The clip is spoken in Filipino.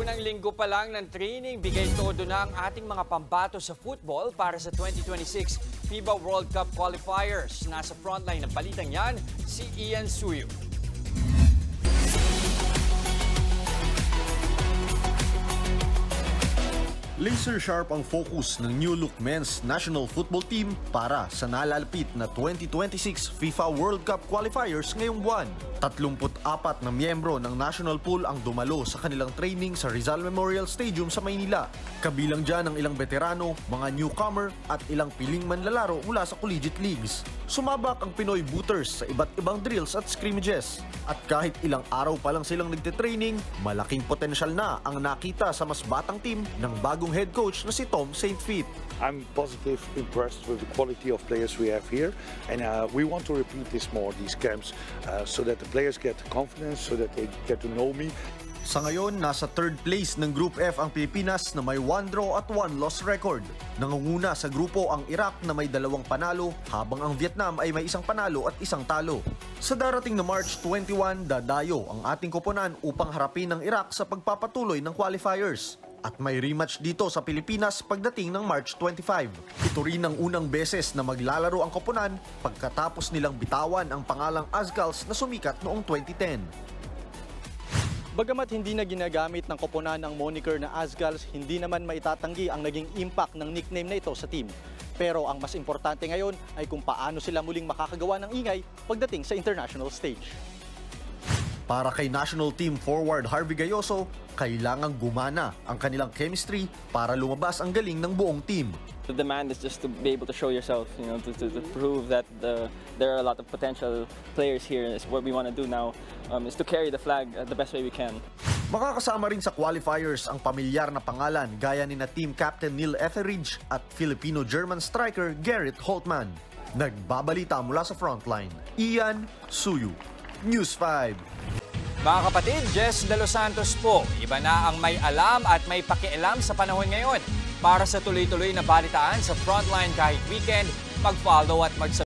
Unang linggo pa lang ng training, bigay todo na ang ating mga pambato sa football para sa 2026 FIBA World Cup qualifiers. Nasa frontline ng balitang yan, si Ian Suyo. Laser sharp ang focus ng New Look Men's National Football Team para sa nalalapit na 2026 FIFA World Cup qualifiers ngayong buwan. 34 na miyembro ng national pool ang dumalo sa kanilang training sa Rizal Memorial Stadium sa Maynila. Kabilang dyan ang ilang veterano, mga newcomer at ilang piling manlalaro mula sa collegiate leagues. Sumabak ang Pinoy Booters sa iba't ibang drills at scrimmages. At kahit ilang araw pa lang silang nagtitraining, malaking potensyal na ang nakita sa mas batang team ng bagong head coach na si Tom St. Fit. I'm positive, impressed with the quality of players we have here, and we want to repeat this more, these camps, so that the players get confidence, so that they get to know me. Sa ngayon, nasa third place ng Group F ang Pilipinas na may 1 draw at 1 loss record. Nangunguna sa grupo ang Iraq na may 2 panalo, habang ang Vietnam ay may 1 panalo at 1 talo. Sa darating na March 21, dadayo ang ating koponan upang harapin ang Iraq sa pagpapatuloy ng qualifiers. At may rematch dito sa Pilipinas pagdating ng March 25. Ito rin ang unang beses na maglalaro ang koponan pagkatapos nilang bitawan ang pangalang Azkals na sumikat noong 2010. Bagamat hindi na ginagamit ng koponan ang moniker na Azkals, hindi naman maitatanggi ang naging impact ng nickname na ito sa team. Pero ang mas importante ngayon ay kung paano sila muling makakagawa ng ingay pagdating sa international stage. Para kay national team forward Harvey Gayoso, kailangang gumana ang kanilang chemistry para lumabas ang galing ng buong team. The demand is just to be able to show yourself, to prove that there are a lot of potential players here. Is what we want to do now, is to carry the flag the best way we can. Makakasama rin sa qualifiers ang pamilyar na pangalan gaya ni na team captain Neil Etheridge at Filipino-German striker Gerrit Holtman. Nagbabalita mula sa frontline, Ian Suyu, News 5. Mga kapatid, Jess De Los Santos po. Iba na ang may alam at may pakialam sa panahon ngayon. Para sa tuloy-tuloy na balitaan sa frontline kahit weekend, mag-follow at mag-subscribe